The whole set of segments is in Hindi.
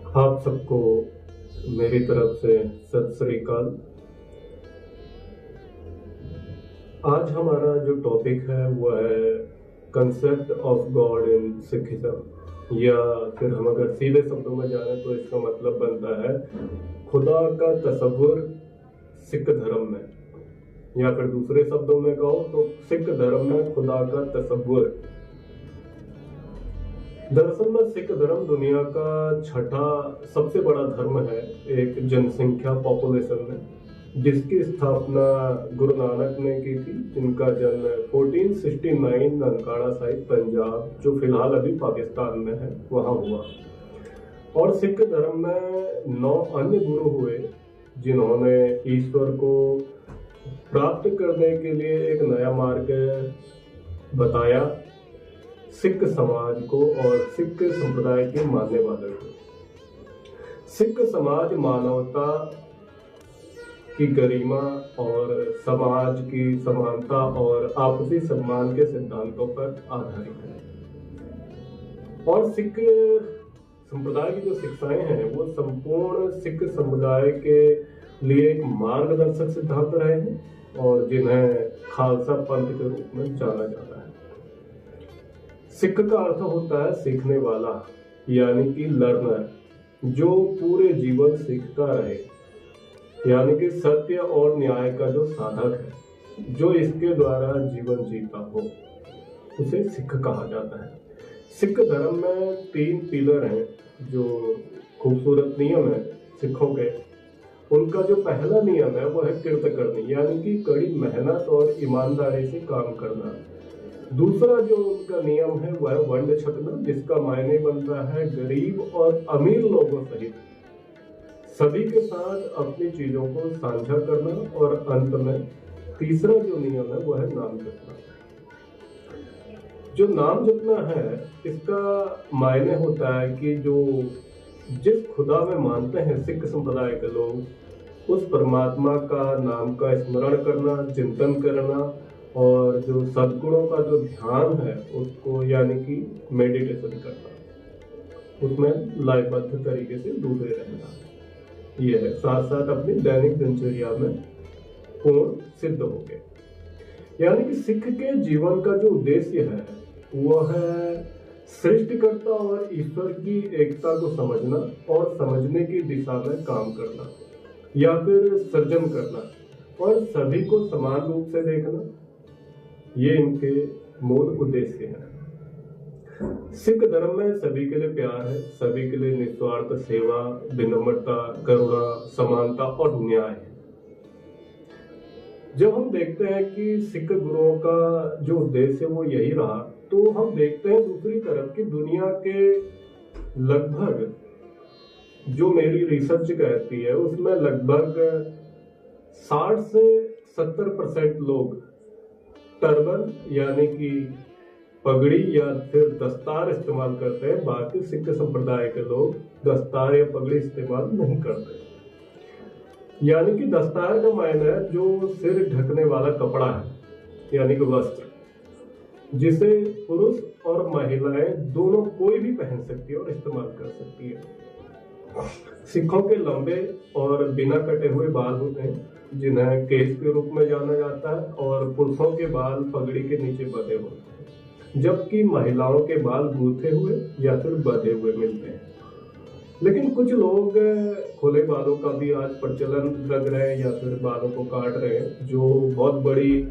आप सबको मेरी तरफ से सत श्री अकाल। आज हमारा जो टॉपिक है वो है concept of God in Sikhism, या फिर हम अगर सीधे शब्दों में जाने तो इसका मतलब बनता है खुदा का तसव्वुर सिख धर्म में, या फिर दूसरे शब्दों में कहो तो सिख धर्म में खुदा का तसव्वुर। दरअसल में सिख धर्म दुनिया का छठा सबसे बड़ा धर्म है एक जनसंख्या पॉपुलेशन में, जिसकी स्थापना गुरु नानक ने की थी, जिनका जन्म 1469 ननकाना साहिब पंजाब, जो फिलहाल अभी पाकिस्तान में है, वहां हुआ। और सिख धर्म में 9 अन्य गुरु हुए जिन्होंने ईश्वर को प्राप्त करने के लिए एक नया मार्ग बताया सिख समाज को और सिख संप्रदाय के मानने वालों को। सिख समाज मानवता की गरिमा और समाज की समानता और आपसी सम्मान के सिद्धांतों पर आधारित है। और सिख संप्रदाय की जो शिक्षाएं हैं वो संपूर्ण सिख समुदाय के लिए एक मार्गदर्शक सिद्धांत रहे हैं और जिन्हें खालसा पंथ के रूप में जाना जाता है। सिख का अर्थ होता है सीखने वाला, यानी कि लर्नर, जो पूरे जीवन सीखता रहे, यानी कि सत्य और न्याय का जो साधक है, जो इसके द्वारा जीवन जीता हो, उसे सिख कहा जाता है। सिख धर्म में 3 पिलर हैं जो खूबसूरत नियम है सिखों के। उनका जो पहला नियम है वो है किरत करनी, यानी कि कड़ी मेहनत और ईमानदारी से काम करना। दूसरा जो उनका नियम है वह है वंड छकना, जिसका मायने बनता है गरीब और अमीर लोगों सहित सभी के साथ अपनी चीजों को साझा करना। और अंत में तीसरा जो नियम है वह है नाम जपना। जो नाम जपना है इसका मायने होता है कि जो जिस खुदा में मानते हैं सिख संप्रदाय के लोग, उस परमात्मा का नाम का स्मरण करना, चिंतन करना और जो सद्गुणों का जो ध्यान है उसको, यानी कि मेडिटेशन करना, उसमें लयबद्ध तरीके से डूबे रहना, यह है साथ साथ अपनी दैनिक दिनचर्या में पूर्ण सिद्ध हो गए। यानी कि सिख के जीवन का जो उद्देश्य है वह है सृष्टिकर्ता और ईश्वर की एकता को समझना और समझने की दिशा में काम करना, या फिर सृजन करना और सभी को समान रूप से देखना। ये इनके मूल उद्देश्य हैं। सिख धर्म में सभी के लिए प्यार है, सभी के लिए निस्वार्थ सेवा, विनम्रता, करुणा, समानता और न्याय है। जब हम देखते हैं कि सिख गुरुओं का जो उद्देश्य है वो यही रहा, तो हम देखते हैं दूसरी तरफ कि दुनिया के लगभग, जो मेरी रिसर्च कहती है उसमें लगभग 60 से 70% लोग टर्बन यानी कि पगड़ी या फिर दस्तार इस्तेमाल करते हैं। बाकी सिख संप्रदाय के लोग दस्तार या पगड़ी इस्तेमाल नहीं करते। यानी कि दस्तार का मायना है जो सिर ढकने वाला कपड़ा है, यानी कि वस्त्र, जिसे पुरुष और महिलाएं दोनों कोई भी पहन सकती है और इस्तेमाल कर सकती है। सिखों के लंबे और बिना कटे हुए बाल होते हैं जिन्हें केस के रूप में जाना जाता है, और पुरुषों के बाल पगड़ी के नीचे बंधे होते हैं, जबकि महिलाओं के बाल गूंथे हुए या फिर बंधे हुए मिलते हैं। लेकिन कुछ लोग खुले बालों का भी आज प्रचलन लग रहे हैं या फिर बालों को काट रहे हैं, जो बहुत बड़ी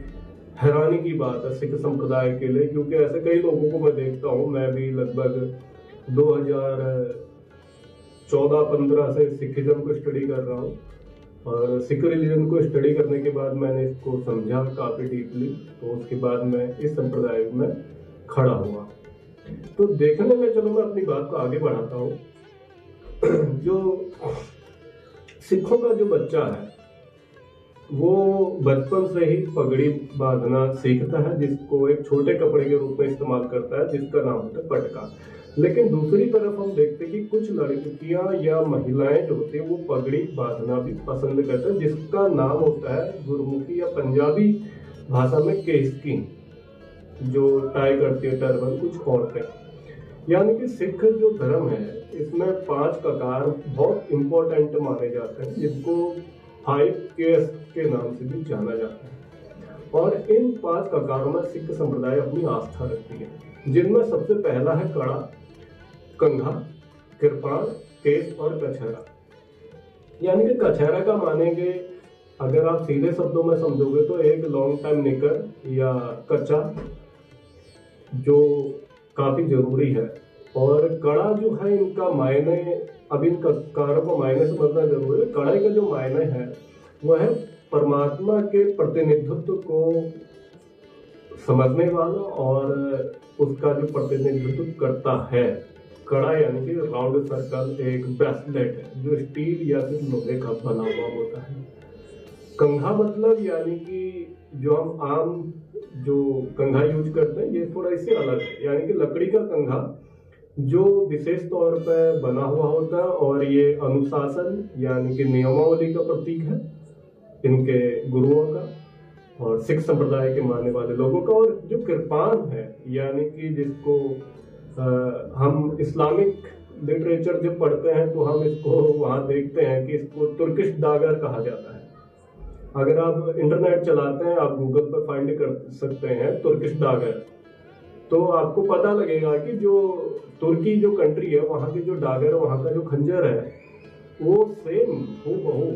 हैरानी की बात है सिख संप्रदाय के लिए, क्योंकि ऐसे कई लोगों को मैं देखता हूँ। मैं भी लगभग 2014-15 से सिखिज्म को स्टडी कर रहा हूँ, और सिख रिलीजन को स्टडी करने के बाद मैंने इसको समझा काफी डीपली, तो उसके बाद मैं इस संप्रदाय में खड़ा हुआ। तो देखने में, चलो मैं अपनी बात को आगे बढ़ाता हूँ। जो सिखों का जो बच्चा है वो बचपन से ही पगड़ी बांधना सीखता है, जिसको एक छोटे कपड़े के रूप में इस्तेमाल करता है, जिसका नाम होता है पटका। लेकिन दूसरी तरफ हम देखते हैं कि कुछ लड़कियां या महिलाएं जो होती है वो पगड़ी बांधना भी पसंद करते हैं, जिसका नाम होता है गुरमुखी या पंजाबी भाषा में केसकी, जो टाई करती है टर्बन कुछ औरतें। यानी कि सिख जो धर्म है इसमें 5 ककार बहुत इंपॉर्टेंट माने जाते हैं, जिनको 5 केस के नाम से भी जाना जाता है। और इन 5 ककारों में सिख संप्रदाय अपनी आस्था रखती है, जिनमें सबसे पहला है कड़ा, कंघा, कृपाण, केस और कछहरा। यानी कि कछहरा का मानेंगे, अगर आप सीधे शब्दों में समझोगे तो एक लॉन्ग टाइम निकर या कच्चा, जो काफी जरूरी है। और कड़ा जो है इनका मायने, अब इन ककारों को मायने समझना जरूरी है। कड़ाई का जो मायने है वह है परमात्मा के प्रतिनिधित्व को समझने वाला और उसका जो प्रतिनिधित्व करता है। कड़ा यानी कि राउंड सर्कल एक ब्रेसलेट है जो स्टील या फिर लोहे का बना हुआ होता है। कंघा मतलब यानी कि जो हम आम जो कंघा यूज करते हैं, ये थोड़ा इससे अलग है। यानी कि लकड़ी का कंघा जो विशेष तौर पर बना हुआ होता है, और ये अनुशासन यानी कि नियमावली का प्रतीक है इनके गुरुओं का और सिख संप्रदाय के मानने वाले लोगों का। और जो कृपाण है यानी कि जिसको हम इस्लामिक लिटरेचर जब पढ़ते हैं तो हम इसको वहाँ देखते हैं कि इसको तुर्किश दागर कहा जाता है। अगर आप इंटरनेट चलाते हैं, आप गूगल पर फाइंड कर सकते हैं तुर्किश दागर, तो आपको पता लगेगा कि जो तुर्की जो कंट्री है वहाँ के जो डागर, वहाँ का जो खंजर है वो सेम हूबहू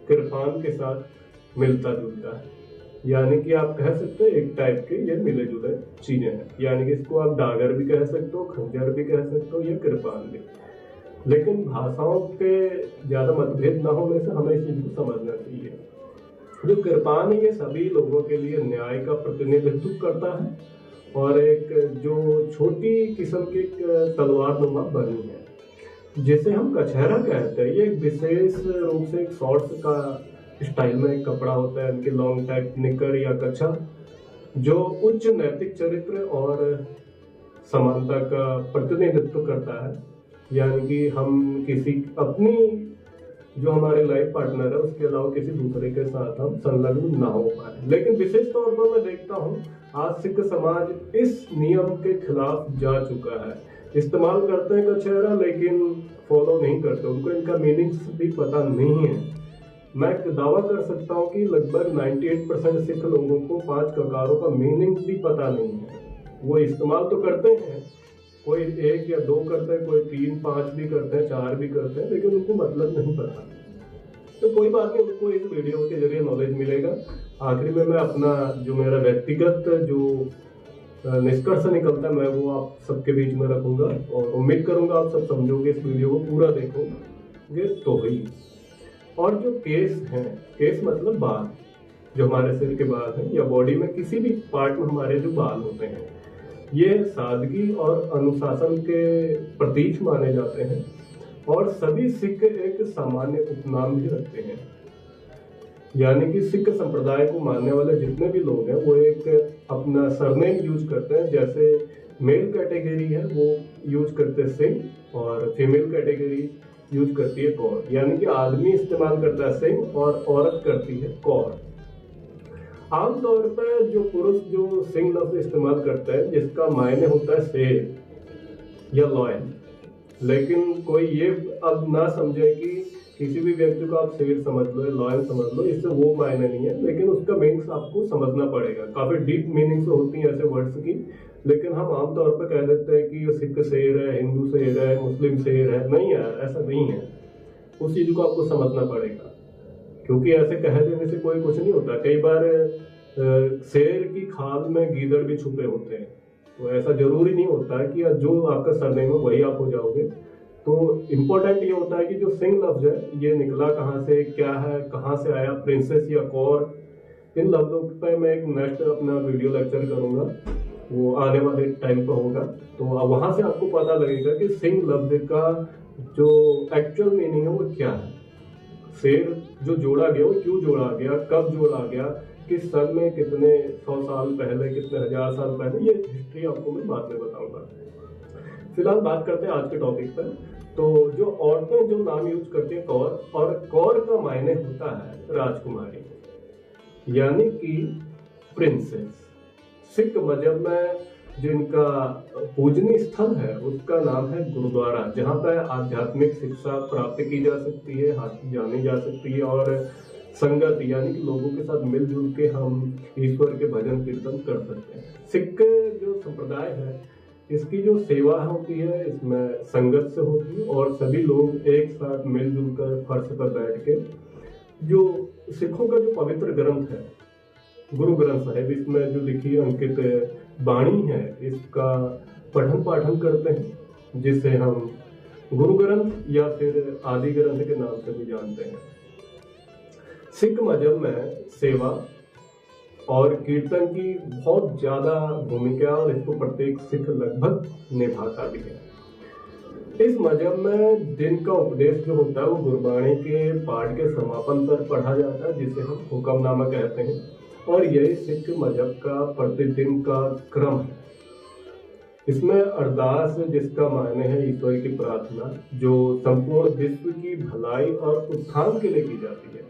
कृपाण के साथ मिलता जुलता है। यानी कि आप कह सकते हैं एक टाइप के ये मिले जुले चीजें हैं। यानी कि इसको आप डागर भी कह सकते हो, खंजर भी कह सकते हो, या कृपाण भी। लेकिन भाषाओं के ज्यादा मतभेद न होने से हमें इस चीज को समझना चाहिए। जो कृपाण है ये सभी लोगों के लिए न्याय का प्रतिनिधित्व करता है, और एक जो छोटी किस्म की तलवार नुमा बनी है जिसे हम कछहरा कहते हैं। ये एक विशेष रूप से एक शॉर्ट्स का स्टाइल में एक कपड़ा होता है, इनके लॉन्ग टाइप निकर या कच्छा, जो उच्च नैतिक चरित्र और समानता का प्रतिनिधित्व करता है। यानी कि हम किसी अपनी जो हमारे लाइफ पार्टनर है उसके अलावा किसी दूसरे के साथ हम संलग्न ना हो पाए। लेकिन विशेष तौर पर मैं देखता हूँ आज सिख समाज इस नियम के खिलाफ जा चुका है। इस्तेमाल करते हैं कछहरा लेकिन फॉलो नहीं करते, उनको इनका मीनिंग्स भी पता नहीं है। मैं दावा कर सकता हूँ कि लगभग 98% सिख लोगों को 5 ककारों का मीनिंग भी पता नहीं है। वो इस्तेमाल तो करते हैं, कोई 1 या 2 करते हैं, कोई 3, 5 भी करते हैं, 4 भी करते हैं, लेकिन उनको मतलब नहीं पता। तो कोई बात नहीं, उनको इस वीडियो के जरिए नॉलेज मिलेगा। आखिरी में मैं अपना जो मेरा व्यक्तिगत जो निष्कर्ष निकलता है मैं वो आप सबके बीच में रखूंगा, और उम्मीद करूंगा आप सब समझोगे, इस वीडियो को पूरा देखोगे तो ही। और जो केस हैं, केस मतलब बाल, जो हमारे सिर के बाल हैं या बॉडी में किसी भी पार्ट में हमारे जो बाल होते हैं, ये सादगी और अनुशासन के प्रतीक माने जाते हैं। और सभी सिख एक सामान्य उपनाम भी रखते हैं। यानी कि सिख संप्रदाय को मानने वाले जितने भी लोग हैं वो एक अपना सरनेम यूज करते हैं। जैसे मेल कैटेगरी है वो यूज करते हैं सिंह, और फीमेल कैटेगरी यूज करती है कौर। यानी कि आदमी इस्तेमाल करता है सिंह और औरत करती है कौर। आमतौर पर जो पुरुष जो सिंह लफ्ज इस्तेमाल करते हैं जिसका मायने होता है शेर या लॉयन, लेकिन कोई ये अब ना समझे कि किसी भी व्यक्ति को आप शेर समझ लो, लॉयन समझ लो, इससे वो मायने नहीं है, लेकिन उसका मीनिंग्स आपको समझना पड़ेगा। काफी डीप मीनिंग्स होती हैं ऐसे वर्ड्स की, लेकिन हम आमतौर पर कह देते हैं कि ये सिख शेर है, हिंदू शेर है, मुस्लिम शेर है। नहीं यार, ऐसा नहीं है। उस चीज को आपको समझना पड़ेगा, क्योंकि ऐसे कह देने से कोई कुछ नहीं होता। कई बार शेर की खाल में गीदड़ भी छुपे होते हैं, तो ऐसा जरूरी नहीं होता है कि जो आपका सरनेम है वही आप हो जाओगे। तो इम्पोर्टेंट ये होता है कि जो सिंह लफ्ज है ये निकला कहाँ से, क्या है, कहाँ से आया, प्रिंसेस या कौर, इन लफ्जों पर मैं एक नेक्स्ट अपना वीडियो लेक्चर करूंगा, वो आने वाले टाइम पर होगा। तो वहां से आपको पता लगेगा कि सिंह लफ्ज का जो एक्चुअल मीनिंग है वो क्या है। शेर जो जोड़ा गया वो क्यों जोड़ा गया, कब जोड़ा गया, किस सन में, कितने 100 साल पहले, कितने 1000 साल पहले, ये हिस्ट्री आपको मैं बाद में बताऊंगा। फिलहाल बात करते हैं आज के टॉपिक पर। तो जो औरतें जो नाम यूज करती हैं कौर, और कौर का मायने होता है राजकुमारी यानी कि प्रिंसेस। सिख मजहब में जिनका पूजनीय स्थल है उसका नाम है गुरुद्वारा, जहाँ पर आध्यात्मिक शिक्षा प्राप्त की जा सकती है, जानी जा सकती है और संगत यानी कि लोगों के साथ मिलजुल के हम ईश्वर के भजन कीर्तन कर सकते हैं। सिख जो संप्रदाय है इसकी जो सेवा होती है इसमें संगत से होती है और सभी लोग एक साथ मिलजुल कर फर्श पर बैठ के जो सिखों का जो पवित्र ग्रंथ है गुरु ग्रंथ साहिब, इसमें जो लिखी अंकित वाणी है इसका पठन पाठन करते हैं, जिसे हम गुरु ग्रंथ या फिर आदि ग्रंथ के नाम से भी जानते हैं। सिख मजहब में सेवा और कीर्तन की बहुत ज्यादा भूमिका और इसको प्रत्येक सिख लगभग निभाता भी है। इस मजहब में दिन का उपदेश जो होता है वो गुरबाणी के पाठ के समापन पर पढ़ा जाता है, जिसे हम हुक्मनामा कहते हैं, और यही सिख मजहब का प्रतिदिन का क्रम है। इसमें अरदास, जिसका मायने है ईश्वर की प्रार्थना, जो संपूर्ण विश्व की भलाई और उत्थान के लिए की जाती है।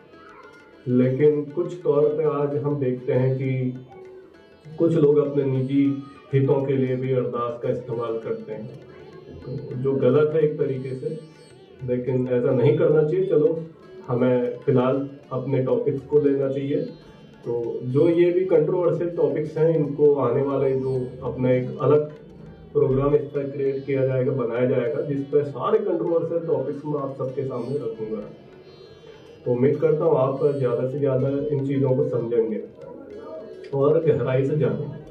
लेकिन कुछ तौर पे आज हम देखते हैं कि कुछ लोग अपने निजी हितों के लिए भी अरदास का इस्तेमाल करते हैं, तो जो गलत है एक तरीके से, लेकिन ऐसा नहीं करना चाहिए। चलो, हमें फिलहाल अपने टॉपिक्स को लेना चाहिए। तो जो ये भी कंट्रोवर्शियल टॉपिक्स हैं इनको आने वाले जो अपना एक अलग प्रोग्राम इस पर क्रिएट किया जाएगा, बनाया जाएगा, जिस पर सारे कंट्रोवर्शियल टॉपिक्स मैं आप सबके सामने रखूंगा। तो उम्मीद करता हूँ आप ज़्यादा से ज़्यादा इन चीज़ों को समझेंगे और गहराई से जानेंगे।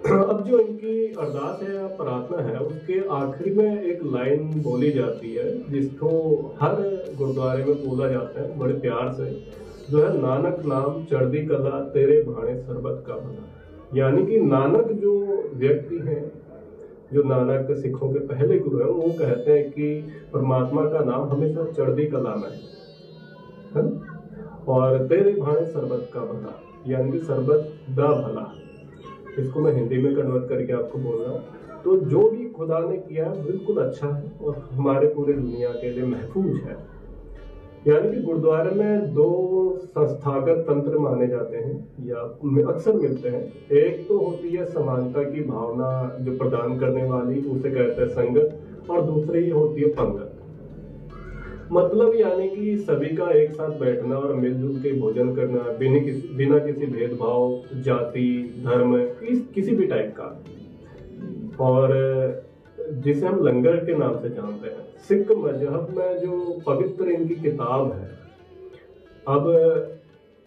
अब जो इनकी अरदास है या प्रार्थना है उसके आखिरी में एक लाइन बोली जाती है जिसको हर गुरुद्वारे में बोला जाता है बड़े प्यार से, जो है नानक नाम चढ़दी कला तेरे भाणे सरबत का भला। यानी कि नानक जो व्यक्ति हैं, जो नानक सिखों के पहले गुरु हैं, वो कहते हैं कि परमात्मा का नाम हमेशा चढ़दी कला में है और तेरे भाणे सरबत का भला, यानी कि सरबत दा भला। इसको मैं हिंदी में कन्वर्ट करके आपको बोल रहा हूँ। तो जो भी खुदा ने किया है बिल्कुल अच्छा है और हमारे पूरे दुनिया के लिए महफूज है। यानी कि गुरुद्वारे में दो संस्थागत तंत्र माने जाते हैं या अक्सर मिलते हैं। एक तो होती है समानता की भावना जो प्रदान करने वाली, उसे कहते हैं संगत, और दूसरी होती है पंगत। मतलब यानी कि सभी का एक साथ बैठना और मिलजुल के भोजन करना बिना किसी भेदभाव, जाति, धर्म, किसी भी टाइप का, और जिसे हम लंगर के नाम से जानते हैं। सिख मजहब में जो पवित्र इनकी किताब है, अब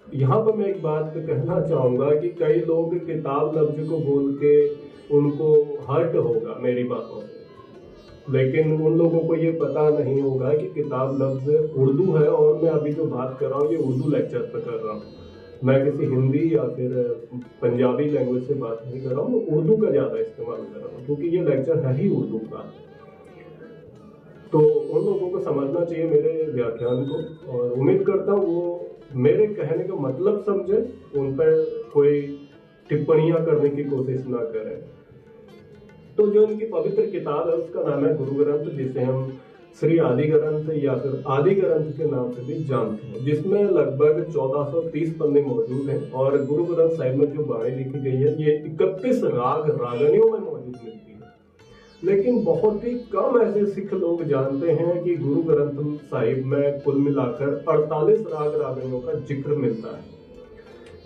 यहाँ पर मैं एक बात कहना चाहूंगा कि कई लोग किताब लफ्ज को बोल के उनको हर्ट होगा मेरी बातों से, लेकिन उन लोगों को ये पता नहीं होगा कि किताब लफ्ज उर्दू है और मैं अभी जो बात कर रहा हूँ ये उर्दू लेक्चर पे कर रहा हूँ। मैं किसी हिंदी या फिर पंजाबी लैंग्वेज से बात नहीं कर रहा हूँ, उर्दू का ज़्यादा इस्तेमाल कर रहा हूँ क्योंकि ये लेक्चर है ही उर्दू का। तो उन लोगों को समझना चाहिए मेरे व्याख्यान को, और उम्मीद करता हूँ वो मेरे कहने का मतलब समझे, उन पर कोई टिप्पणियाँ करने की कोशिश ना करें। तो जो इनकी पवित्र किताब है उसका नाम है गुरु ग्रंथ, जिसे हम श्री आदि ग्रंथ या फिर आदि ग्रंथ के नाम से भी जानते हैं, जिसमें लगभग 1430 पन्ने मौजूद हैं। और गुरु ग्रंथ साहिब में जो वाणी लिखी गई है ये 31 राग रागनियों में मौजूद मिलती है। लेकिन बहुत ही कम ऐसे सिख लोग जानते हैं कि गुरु ग्रंथ साहिब में कुल मिलाकर 48 राग रागनियों का जिक्र मिलता है।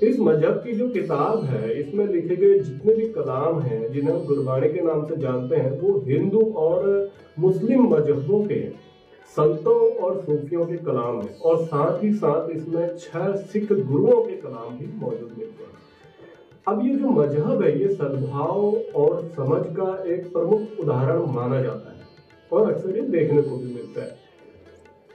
इस मजहब की जो किताब है इसमें लिखे गए जितने भी कलाम हैं जिन्हें हम गुरबाणी के नाम से जानते हैं वो हिंदू और मुस्लिम मजहबों के संतों और सूफियों के कलाम हैं, और साथ ही साथ इसमें 6 सिख गुरुओं के कलाम भी मौजूद मिलते हैं। अब ये जो मजहब है ये सद्भाव और समझ का एक प्रमुख उदाहरण माना जाता है और अक्सर ये देखने को भी मिलता है।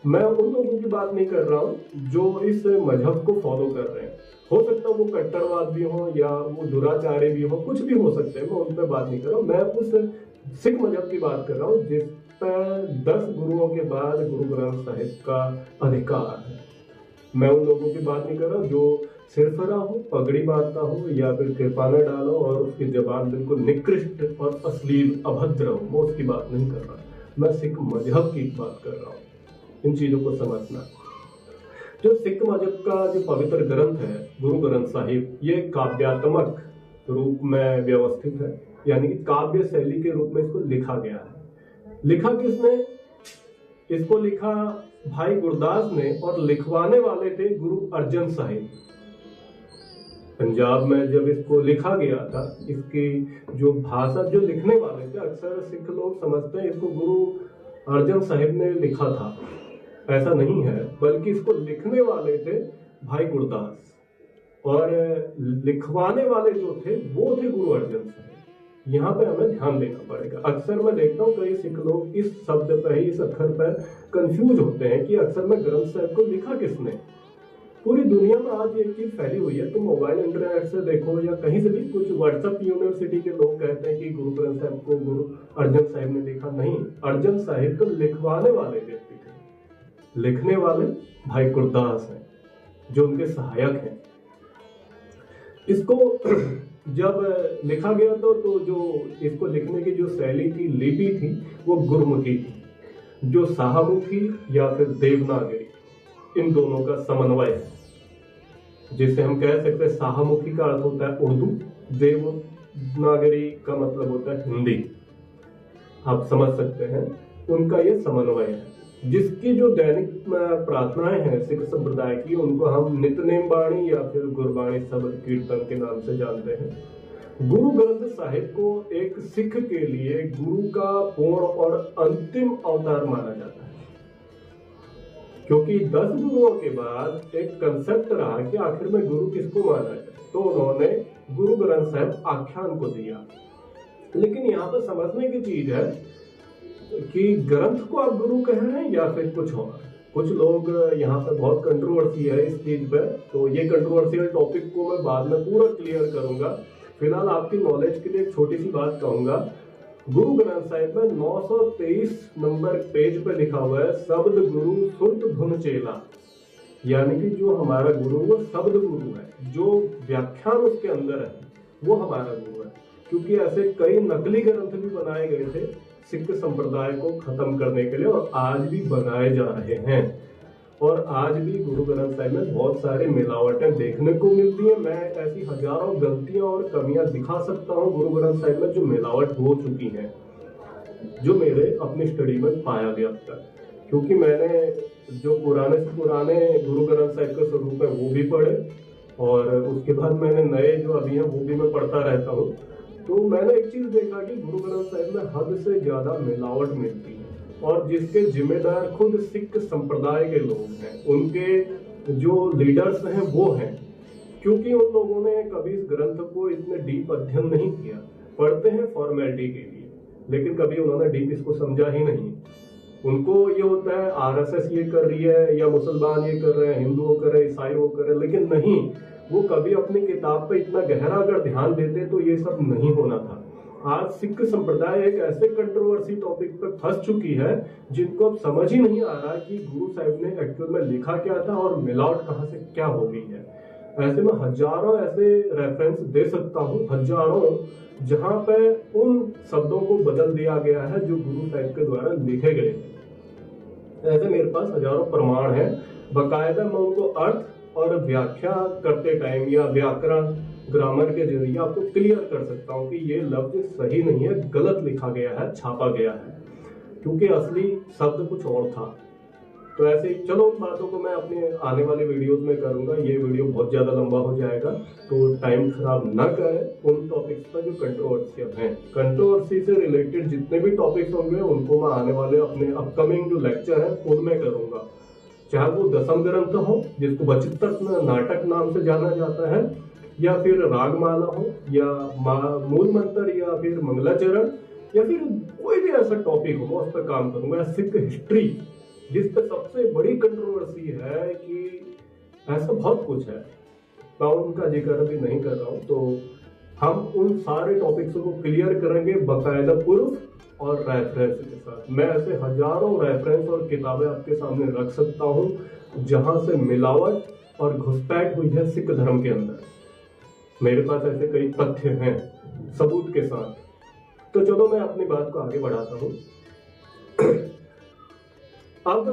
मैं उन लोगों की बात नहीं कर रहा हूँ जो इस मजहब को फॉलो कर रहे हैं, हो सकता है वो कट्टरवाद भी हो या वो दुराचारी भी हो, कुछ भी हो सकते हैं, मैं उन पर बात नहीं कर रहा हूँ। मैं उस सिख मजहब की बात कर रहा हूँ जिस पर 10 गुरुओं के बाद गुरु ग्रंथ साहिब का अधिकार है। मैं उन लोगों की बात नहीं कर रहा जो सिरफरा हो, पगड़ी बांधता हो या फिर कृपाना डालो और उसकी जबान बिल्कुल निकृष्ट और अश्लील अभद्र हो, मैं उसकी बात नहीं कर रहा। मैं सिख मजहब की बात कर रहा हूँ। इन चीजों को समझना। जो सिख मजहब का जो पवित्र ग्रंथ है गुरु ग्रंथ साहिब, ये काव्यात्मक रूप में व्यवस्थित है यानी कि काव्य शैली के रूप में इसको लिखा गया है। लिखा किसने? इसको लिखा भाई गुरदास ने और लिखवाने वाले थे गुरु अर्जन साहिब। पंजाब में जब इसको लिखा गया था, इसकी जो भाषा, जो लिखने वाले थे, अक्सर सिख लोग समझते हैं इसको गुरु अर्जन साहिब ने लिखा था, ऐसा नहीं है, बल्कि इसको लिखने वाले थे भाई गुरदास और लिखवाने वाले जो थे वो थे गुरु अर्जन साहिब। यहाँ पे हमें ध्यान देना पड़ेगा। अक्सर मैं देखता हूँ कई सिख लोग इस शब्द पर ही, इस अक्षर पर कंफ्यूज होते हैं कि अक्सर में ग्रंथ साहिब को लिखा किसने। पूरी दुनिया में आज ये चीज फैली हुई है, तुम मोबाइल इंटरनेट से देखो या कहीं से भी, कुछ व्हाट्सएप यूनिवर्सिटी के लोग कहते हैं कि गुरु ग्रंथ साहिब को गुरु अर्जन साहिब ने लिखा। नहीं, अर्जन साहिब तो लिखवाने वाले व्यक्ति थे, लिखने वाले भाई गुरदास हैं जो उनके सहायक हैं। इसको जब लिखा गया तो जो इसको लिखने की जो शैली थी, लिपि थी, वो गुरमुखी थी, जो शाहमुखी या फिर देवनागरी, इन दोनों का समन्वय है, जिसे हम कह सकते हैं शाहमुखी का अर्थ होता है उर्दू, देवनागरी का मतलब होता है हिंदी। आप समझ सकते हैं, उनका ये समन्वय है, जिसकी जो दैनिक प्रार्थनाएं हैं सिख संप्रदाय की, उनको हम नित्यनेम बाणी या फिर गुरबाणी शब्द कीर्तन के नाम से जानते हैं। गुरु ग्रंथ साहिब को एक सिख के लिए गुरु का पूर्ण और अंतिम अवतार माना जाता है, क्योंकि 10 गुरुओं के बाद एक कंसेप्ट रहा कि आखिर में गुरु किसको माना जाए, तो उन्होंने गुरु ग्रंथ साहिब आख्यान को दिया। लेकिन यहाँ पर समझने की चीज है कि ग्रंथ को आप गुरु कह रहे हैं या फिर कुछ और। कुछ लोग यहाँ पे बहुत कंट्रोवर्सी है इस चीज पे, तो ये कंट्रोवर्शियल टॉपिक को मैं बाद में पूरा क्लियर करूंगा। फिलहाल आपकी नॉलेज के लिए एक छोटी सी बात कहूंगा। गुरु ग्रंथ साहिब में 923 नंबर पेज पे लिखा हुआ है शब्द गुरु सुरत धुन चेला, यानी कि जो हमारा गुरु वो शब्द गुरु है, जो व्याख्यान उसके अंदर है वो हमारा गुरु है। क्योंकि ऐसे कई नकली ग्रंथ भी बनाए गए थे सिख संप्रदाय को खत्म करने के लिए, और आज भी बनाए जा रहे हैं, और आज भी गुरु ग्रंथ साहिब में बहुत सारे मिलावटें देखने को मिलती हैं। मैं ऐसी हजारों गलतियां और कमियां दिखा सकता हूं गुरु ग्रंथ साहिब में जो मिलावट हो चुकी हैं, जो मेरे अपनी स्टडी में पाया गया अब तक। क्योंकि मैंने जो पुराने से पुराने गुरु ग्रंथ साहिब के स्वरूप है वो भी पढ़े, और उसके बाद मैंने नए जो अभी हैं वो भी मैं पढ़ता रहता हूँ। तो मैंने एक चीज देखा कि गुरु ग्रंथ साहिब में हद से ज्यादा मिलावट मिलती है, और जिसके जिम्मेदार खुद सिख संप्रदाय के लोग हैं, उनके जो लीडर्स हैं वो हैं। क्योंकि उन लोगों ने कभी इस ग्रंथ को इतने डीप अध्ययन नहीं किया, पढ़ते हैं फॉर्मेलिटी के लिए, लेकिन कभी उन्होंने डीप इसको समझा ही नहीं। उनको ये होता है आरएसएस ये कर रही है, या मुसलमान ये कर रहे हैं, हिंदू वो कर रहे हैं, ईसाई वो कर रहे हैं, लेकिन नहीं, वो कभी अपनी किताब पे इतना गहरा अगर ध्यान देते तो ये सब नहीं होना था। आज सिख संप्रदाय एक ऐसे कंट्रोवर्सी टॉपिक पे फंस चुकी है जिनको अब समझ ही नहीं आ रहा कि गुरु साहिब ने एक्चुअल में लिखा क्या था और मिलावट कहाँ से क्या हो गई है। ऐसे में हजारों ऐसे रेफरेंस दे सकता हूँ, हजारों, जहां पे उन शब्दों को बदल दिया गया है जो गुरु साहिब के द्वारा लिखे गए थे। ऐसे मेरे पास हजारों प्रमाण है, बकायदा मैं उनको अर्थ और व्याख्या करते टाइम या व्याकरण ग्रामर के जरिए आपको क्लियर कर सकता हूँ कि ये लफ्ज सही नहीं है, गलत लिखा गया है, छापा गया है, क्योंकि असली शब्द कुछ और था। तो ऐसे ही चलो, उन बातों को मैं अपने आने वाले वीडियोस में करूंगा। ये वीडियो बहुत ज्यादा लंबा हो जाएगा, तो टाइम खराब ना करें। उन टॉपिक्स पर जो कंट्रोवर्सी हैं, कंट्रोवर्सी से रिलेटेड जितने भी टॉपिक्स होंगे उनको मैं आने वाले अपने अपकमिंग जो लेक्चर है उनमें करूंगा। चाहे वो दसम ग्रंथ हो, जिसको बचित्र नाटक नाम से जाना जाता है, या फिर रागमाला हो, या मूल मंत्र, या फिर मंगलाचरण, या फिर कोई भी ऐसा टॉपिक हो, मैं उस पर काम करूंगा। या सिख हिस्ट्री, जिस पर सबसे बड़ी कंट्रोवर्सी है कि ऐसा बहुत कुछ है, मैं उनका जिक्र अभी नहीं कर रहा हूँ। तो हम उन सारे टॉपिक्स को क्लियर करेंगे बकायदा प्रूफ और रेफरेंस के साथ। मैं ऐसे हजारों रेफरेंस और किताबें आपके सामने रख सकता हूँ जहां से मिलावट और घुसपैठ हुई है सिख धर्म के अंदर। मेरे पास ऐसे कई तथ्य हैं सबूत के साथ। तो चलो मैं अपनी बात को आगे बढ़ाता हूँ। अब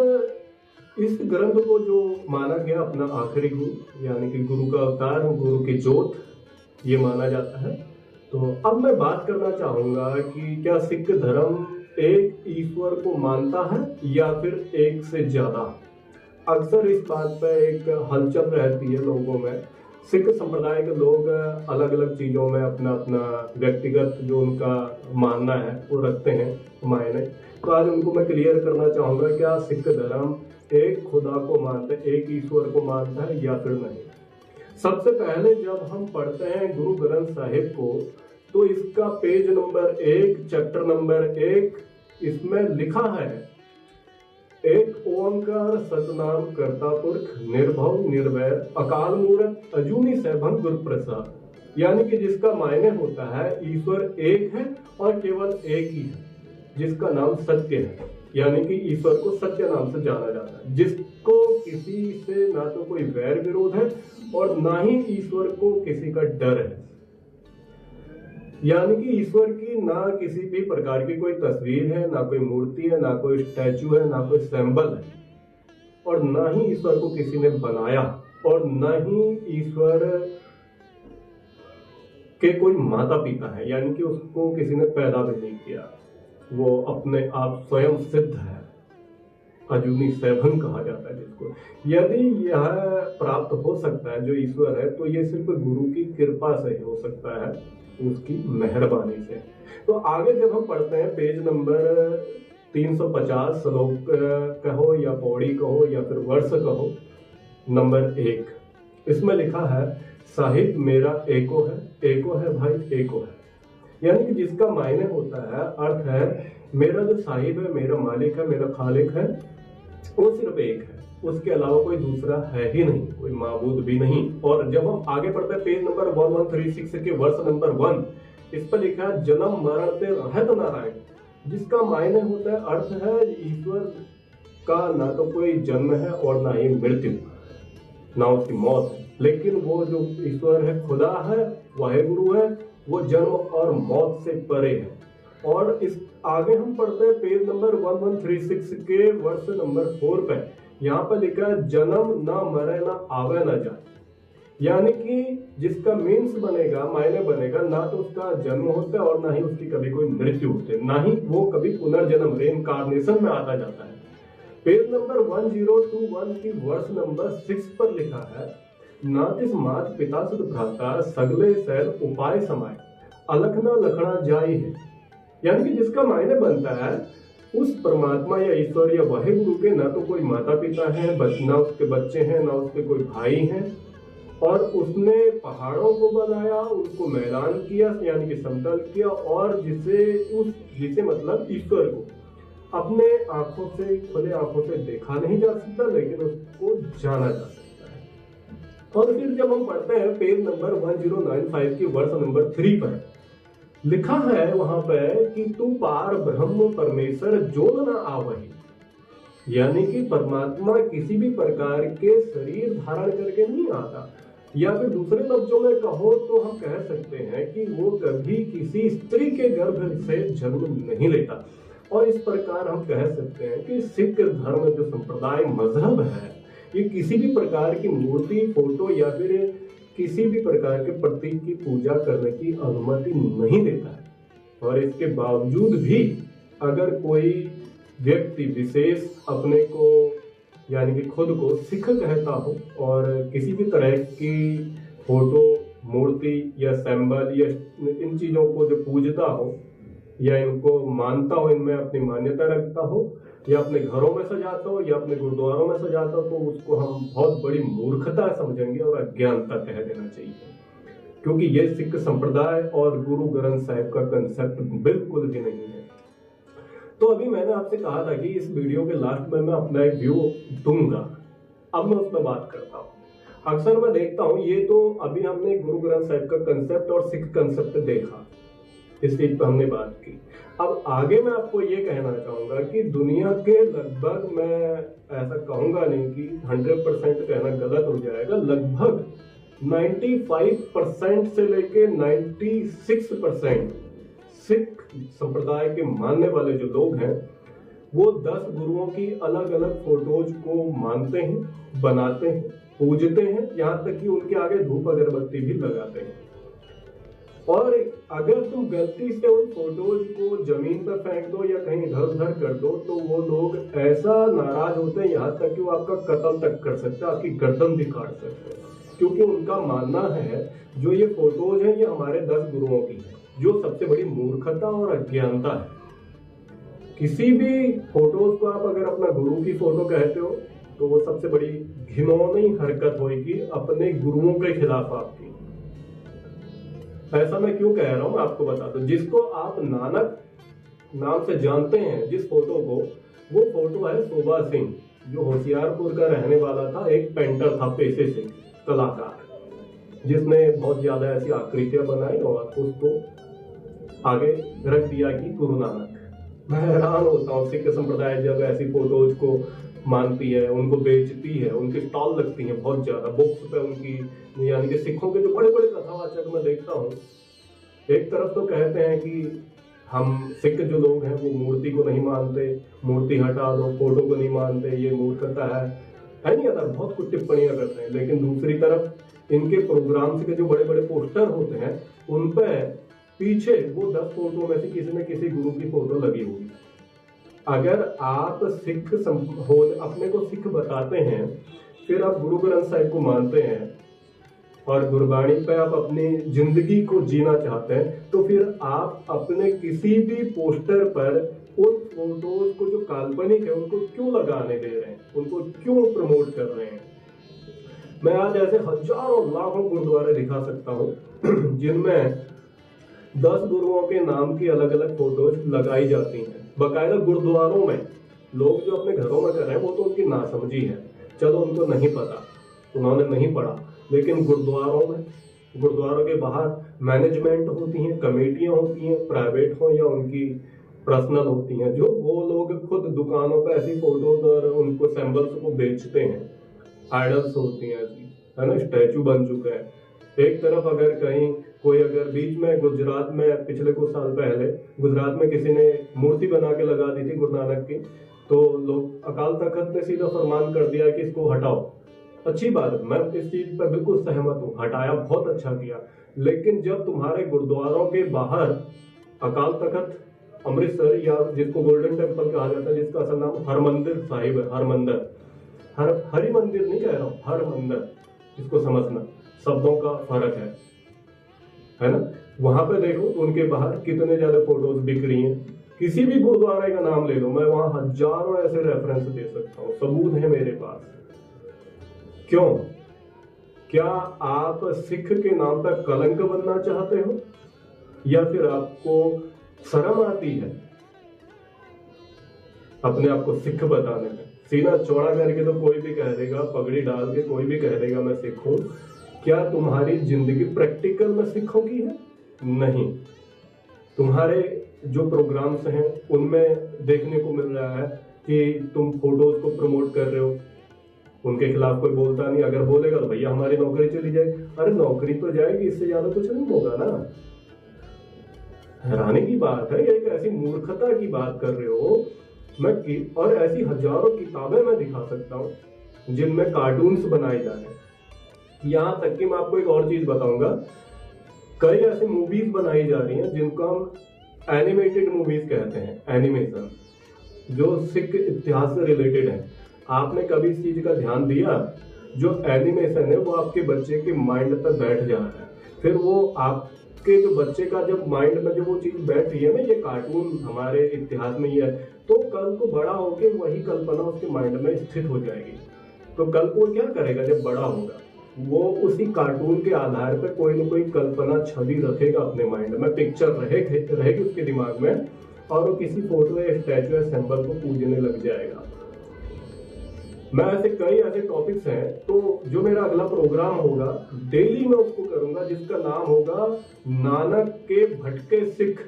इस ग्रंथ को जो माना गया अपना आखिरी गुरु, यानी कि गुरु का अवतार, गुरु की जोत, ये माना जाता है। तो अब मैं बात करना चाहूंगा कि क्या सिख धर्म एक ईश्वर को मानता है या फिर एक से ज्यादा। अक्सर इस बात पर एक हलचल रहती है लोगों में। सिख संप्रदाय के लोग अलग अलग चीजों में अपना अपना व्यक्तिगत जो उनका मानना है वो रखते हैं मायने। तो आज उनको मैं क्लियर करना चाहूंगा, क्या सिख धर्म एक खुदा को मानता है, एक ईश्वर को मानता है या फिर नहीं। सबसे पहले जब हम पढ़ते हैं गुरु ग्रंथ साहिब को, तो इसका पेज नंबर 1 चैप्टर नंबर 1 इसमें लिखा है, एक ओंकार सतनाम करता पुरख निर्भव निर्वैर अकाल मूरत अजूनी सैभम गुरु प्रसाद। यानी कि जिसका मायने होता है ईश्वर एक है और केवल एक ही है, जिसका नाम सत्य है। यानी कि ईश्वर को सत्य नाम से जाना जाता है, जिसको किसी से ना तो कोई वैर विरोध है और ना ही ईश्वर को किसी का डर है। यानी कि ईश्वर की ना किसी भी प्रकार की कोई तस्वीर है, ना कोई मूर्ति है, ना कोई स्टैचू है, ना कोई सिंबल है, और ना ही ईश्वर को किसी ने बनाया, और ना ही ईश्वर के कोई माता पिता है, यानी कि उसको किसी ने पैदा भी नहीं किया। वो अपने आप स्वयं सिद्ध है, अजूनी सैभन कहा जाता है जिसको। यदि यह प्राप्त हो सकता है जो ईश्वर है, तो ये सिर्फ गुरु की कृपा से हो सकता है, उसकी मेहरबानी से। तो आगे जब हम पढ़ते हैं पेज नंबर 350 श्लोक कहो या पौड़ी कहो या फिर वर्ष कहो, नंबर 1 इसमें लिखा है, साहिब मेरा एको है भाई एको है। यानी कि जिसका मायने होता है, अर्थ है, मेरा जो साहिब है, मेरा मालिक है, मेरा खालिक है, वो सिर्फ एक है, उसके अलावा कोई दूसरा है ही नहीं, कोई माबूद भी नहीं। और जब हम आगे पढ़ते हैं पेज नंबर 1136 के वर्ष नंबर 1, इस पर लिखा है, जन्म मरण ते रहत नारायण। जिसका मायने होता है, अर्थ है, ईश्वर का ना तो कोई जन्म है और ना ही मृत्यु, ना उसकी मौत है, लेकिन वो जो ईश्वर है, खुदा है, वाहेगुरु है, वो जन्म और मौत से परे है। और इस आगे हम पढ़ते हैं पेज नंबर 1136 के वर्ष नंबर 4 पे, यहाँ पर लिखा है, जन्म ना मरे ना आवे ना जाए। यानी कि जिसका मीन्स बनेगा, मायने बनेगा, ना तो उसका जन्म होता है और ना ही उसकी कभी कोई मृत्यु होती है, ना ही वो कभी पुनर्जन्म रेनकार्नेशन में आता जाता है। पेज नंबर 1021 की वर्ष नंबर 6 पर लिखा है, नातिस मात पिता सुत भ्राता सगले सैल उपाय समाय अलखना लखना जाई है। यानी कि जिसका मायने बनता है, उस परमात्मा या ईश्वर या वाहेगुरु के ना तो कोई माता पिता है, ना उसके बच्चे हैं, ना उसके कोई भाई हैं, और उसने पहाड़ों को बनाया, उनको मैदान किया, यानी कि समतल किया, और जिसे मतलब ईश्वर को अपने आंखों से, खुले आंखों से देखा नहीं जा सकता, लेकिन उसको जाना जा सकता है। और फिर जब हम पढ़ते हैं पेज नंबर 1095 की वर्ष नंबर 3 पर लिखा है, वहां पे कि तू पार ब्रह्म परमेश्वर जो न आवही। यानी कि परमात्मा किसी भी प्रकार के शरीर धारण करके नहीं आता, या फिर दूसरे लफ्जों में कहो तो हम कह सकते हैं कि वो कभी किसी स्त्री के गर्भ से जन्म नहीं लेता। और इस प्रकार हम कह सकते हैं कि सिख धर्म जो संप्रदाय मजहब है, ये किसी भी प्रकार की मूर्ति, फोटो या फिर किसी भी प्रकार के प्रतीक की पूजा करने की अनुमति नहीं देता है। और इसके बावजूद भी अगर कोई व्यक्ति विशेष अपने को, यानी कि खुद को सिख कहता हो और किसी भी तरह की फोटो, मूर्ति या सिंबल या इन चीजों को जो पूजता हो या इनको मानता हो, इनमें अपनी मान्यता रखता हो, या अपने घरों में सजाता हो या अपने गुरुद्वारों में सजाता हो, तो उसको हम बहुत बड़ी मूर्खता समझेंगे और अज्ञानता कह देना चाहिए। क्योंकि ये सिख संप्रदाय और गुरु ग्रंथ साहिब का कंसेप्ट बिल्कुल भी नहीं है। तो अभी मैंने आपसे कहा था कि इस वीडियो के लास्ट में मैं अपना एक व्यू दूंगा, अब मैं उसमें बात करता हूँ। अक्सर मैं देखता हूँ, ये तो अभी हमने गुरु ग्रंथ साहिब का कंसेप्ट और सिख कंसेप्ट देखा, इस चीज पर हमने बात की। अब आगे मैं आपको ये कहना चाहूंगा कि दुनिया के लगभग, मैं ऐसा कहूंगा नहीं कि 100% कहना गलत हो जाएगा, लगभग 95% से लेके 96% सिख संप्रदाय के मानने वाले जो लोग हैं, वो 10 गुरुओं की अलग अलग फोटोज को मानते हैं, बनाते हैं, पूजते हैं, यहाँ तक कि उनके आगे धूप अगरबत्ती भी लगाते हैं। और अगर तुम गलती से उन फोटोज को जमीन पर फेंक दो या कहीं इधर उधर कर दो तो वो लोग ऐसा नाराज होते हैं, यहाँ तक कि वो आपका कत्ल तक कर सकते हैं, आपकी गर्दन भी काट सकते हैं, क्योंकि उनका मानना है जो ये फोटोज है ये हमारे 10 गुरुओं की है, जो सबसे बड़ी मूर्खता और अज्ञानता है। किसी भी फोटोज को आप अगर अपना गुरु की फोटो कहते हो तो वो सबसे बड़ी घिनौनी हरकत होगी अपने गुरुओं के खिलाफ आपकी। ऐसा मैं क्यों कह रहा हूं, मैं आपको बता दूं। जिसको आप नानक नाम से जानते हैं जिस फोटो को, वो फोटो है शोभा सिंह, जो होशियारपुर का रहने वाला था, एक पेंटर था पेशे से, कलाकार, जिसने बहुत ज्यादा ऐसी आकृतियां बनाई और उसको आगे रख दिया कि गुरु नानक। मैं हैरान होता हूँ सिख संप्रदाय जब ऐसी फोटोज को मानती है, उनको बेचती है, उनकी स्टॉल लगती है बहुत ज्यादा बुक्स पे उनकी, यानी कि सिखों के जो बड़े बड़े कथावाचक मैं देखता हूँ, एक तरफ तो कहते हैं कि हम सिख जो लोग हैं वो मूर्ति को नहीं मानते, मूर्ति हटा दो, फोटो को नहीं मानते, ये मूर्खता है नहीं आता, बहुत कुछ टिप्पणियां करते हैं। लेकिन दूसरी तरफ इनके प्रोग्राम्स के जो बड़े बड़े पोस्टर होते हैं उन पे पीछे वो 10 फोटो में से किसी न किसी गुरु की फोटो लगी हुई। अगर आप सिख हो, अपने को सिख बताते हैं, फिर आप गुरु ग्रंथ साहिब को मानते हैं और गुरबाणी पे आप अपनी जिंदगी को जीना चाहते हैं, तो फिर आप अपने किसी भी पोस्टर पर उन फोटोज को जो काल्पनिक है उनको क्यों लगाने दे रहे हैं, उनको क्यों प्रमोट कर रहे हैं। मैं आज ऐसे हजारों लाखों गुरुद्वारे दिखा सकता हूँ जिनमें 10 गुरुओं के नाम की अलग अलग फोटोज लगाई जाती हैं, बकायदा गुरुद्वारों में। लोग जो अपने घरों में कर रहे हैं वो तो उनकी नासमझी है, चलो उनको नहीं पता, उन्होंने नहीं पढ़ा, लेकिन गुरुद्वारों में, गुरुद्वारों के बाहर मैनेजमेंट होती हैं, कमेटियां होती हैं, प्राइवेट हो या उनकी पर्सनल होती हैं, जो वो लोग खुद दुकानों पर ऐसी फोटोज और उनको सैंपल्स को बेचते हैं। आइडल्स होती हैं ऐसी, है ना, स्टैचू बन चुका है। एक तरफ अगर कहीं कोई, अगर बीच में गुजरात में पिछले कुछ साल पहले गुजरात में किसी ने मूर्ति बना के लगा दी थी गुरु नानक की, तो लोग अकाल तख्त ने सीधा फरमान कर दिया कि इसको हटाओ। अच्छी बात है, मैं इस चीज पर बिल्कुल सहमत हूँ, हटाया, बहुत अच्छा किया। लेकिन जब तुम्हारे गुरुद्वारों के बाहर अकाल तख्त अमृतसर, या जिसको गोल्डन टेम्पल कहा जाता है, जिसका असल नाम हरमंदिर साहिब है, हरमंदिर, हरि मंदिर नहीं कह रहा हूँ, हरमंदिर, इसको समझना, शब्दों का फर्क है ना। वहां पे देखो उनके बाहर कितने ज्यादा फोटोज बिक रही हैं। किसी भी गुरुद्वारे का नाम ले लो, मैं वहां हजारों ऐसे रेफरेंस दे सकता हूँ, सबूत है मेरे पास। क्यों? क्या आप सिख के नाम पर कलंक बनना चाहते हो, या फिर आपको शर्म आती है अपने आप को सिख बताने में? सीना चौड़ा करके तो कोई भी कह देगा, पगड़ी डाल के कोई भी कह देगा मैं सिख हूं। क्या तुम्हारी जिंदगी प्रैक्टिकल में सिखों की है? नहीं। तुम्हारे जो प्रोग्राम्स हैं उनमें देखने को मिल रहा है कि तुम फोटोज को प्रमोट कर रहे हो, उनके खिलाफ कोई बोलता नहीं। अगर बोलेगा तो भैया हमारी नौकरी चली जाएगी। अरे नौकरी तो जाएगी, इससे ज्यादा कुछ नहीं होगा ना। हैरानी की बात है, एक ऐसी मूर्खता की बात कर रहे हो। और ऐसी हजारों किताबें मैं दिखा सकता हूँ जिनमें कार्टून्स बनाए जा रहे हैं। यहां तक कि मैं आपको एक और चीज बताऊंगा, कई ऐसी मूवीज बनाई जा रही हैं जिनको हम एनिमेटेड मूवीज कहते हैं, एनिमेशन, जो सिख इतिहास से रिलेटेड है। आपने कभी इस चीज का ध्यान दिया? जो एनिमेशन है वो आपके बच्चे के माइंड पर बैठ जा रहा है, फिर वो आपके जो बच्चे का जब माइंड में जब वो चीज बैठ रही है ना, ये कार्टून हमारे इतिहास में ही है, तो कल को बड़ा होकर वही कल्पना उसके माइंड में स्थित हो जाएगी। तो कल को क्या करेगा जब बड़ा होगा? वो उसी कार्टून के आधार पर कोई ना कोई कल्पना छवि रखेगा अपने माइंड में, पिक्चर रहेगी उसके दिमाग में, और वो किसी फोटो या स्टैचू या सिंबल को पूजने लग जाएगा। मैं ऐसे कई ऐसे टॉपिक्स हैं, तो जो मेरा अगला प्रोग्राम होगा डेली मैं उसको करूंगा, जिसका नाम होगा नानक के भटके सिख।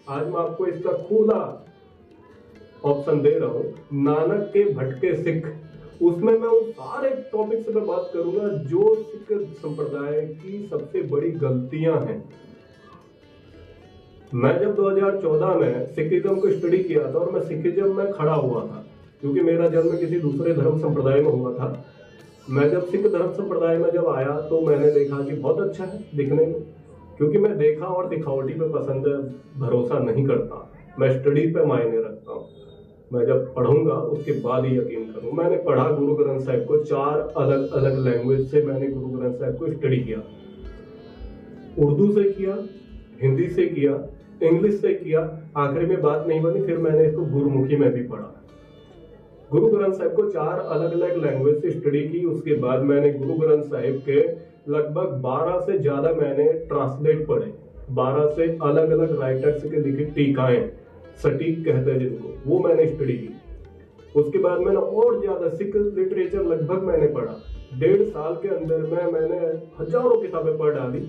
आज मैं आपको इसका खुला ऑप्शन दे रहा हूं, नानक के भटके सिख। उसमें मैं उन सारे टॉपिक्स पे बात करूंगा जो सिख संप्रदाय की सबसे बड़ी गलतियां हैं। मैं जब 2014 में सिखिज्म को स्टडी किया था और मैं सिखिज्म में खड़ा हुआ था, क्योंकि मेरा जन्म किसी दूसरे धर्म संप्रदाय में हुआ था। मैं जब सिख धर्म संप्रदाय में जब आया तो मैंने देखा कि बहुत अच्छा है दिखने में, क्योंकि मैं देखा और दिखावटी पे पसंद भरोसा नहीं करता, मैं स्टडी पे मायने रखता हूँ। मैं जब पढ़ूंगा उसके बाद ही यकीन करूँ। मैंने पढ़ा गुरु ग्रंथ साहिब को, 4 अलग अलग लैंग्वेज से मैंने गुरु ग्रंथ साहिब को स्टडी किया। उर्दू से किया, हिंदी से किया, इंग्लिश से किया, आखिर में बात नहीं बनी, फिर मैंने इसको गुरुमुखी में भी पढ़ा। गुरु ग्रंथ साहिब को 4 अलग अलग लैंग्वेज से स्टडी की। उसके बाद मैंने गुरु ग्रंथ साहिब के लगभग 12 से ज्यादा मैंने ट्रांसलेट पढ़े, 12 से अलग अलग राइटर्स के लिखी टीकाएं, सटीक कहते हैं जिनको, वो मैंने स्टडी की। उसके बाद मैंने और ज्यादा सिख लिटरेचर लगभग मैंने पढ़ा। 1.5 साल के अंदर में मैंने हजारों किताबें पढ़ डाली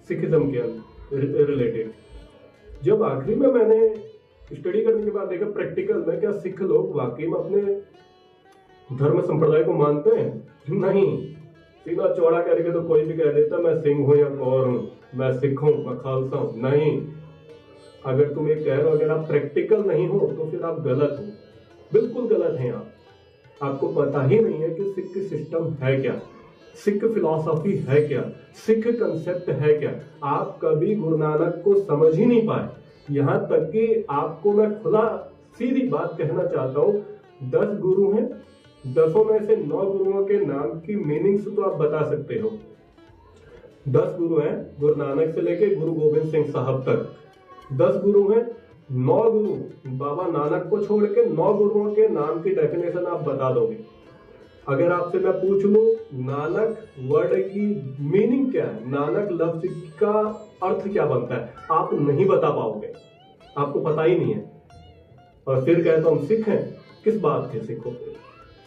सिखिज्म के अंदर रिलेटेड। जब आखिरी में मैंने स्टडी करने के बाद देखा प्रैक्टिकल में, क्या सिख लोग वाकई में अपने धर्म संप्रदाय को मानते हैं? नहीं, सीधा चौड़ा करके तो कोई भी कह देता मैं सिंह हूं या कौर हूं, मैं सिख हूं, मैं खालसा हूं। नहीं, अगर तुम ये कह रहे हो, अगर आप प्रैक्टिकल नहीं हो तो फिर आप गलत हो, बिल्कुल गलत हैं आप। आपको पता ही नहीं है कि सिख सिस्टम है क्या, सिख फिलॉसफी है क्या, सिख कंसेप्ट है क्या। आप कभी गुरु नानक को समझ ही नहीं पाए। यहां तक कि आपको मैं खुला सीधी बात कहना चाहता हूं, 10 गुरु हैं, 10 में से 9 गुरुओं के नाम की मीनिंग्स तो आप बता सकते हो। 10 गुरु हैं, गुरु नानक से लेके गुरु गोविंद सिंह साहब तक 10 गुरु हैं। 9 गुरु, बाबा नानक को छोड़ के 9 गुरुओं के नाम की डेफिनेशन आप बता दोगे। अगर आपसे मैं पूछ लूं नानक वर्ड की मीनिंग क्या है, नानक लफ्ज का अर्थ क्या बनता है, आप नहीं बता पाओगे, आपको पता ही नहीं है। और फिर कहता हम सिख हैं, किस बात के सिख हो?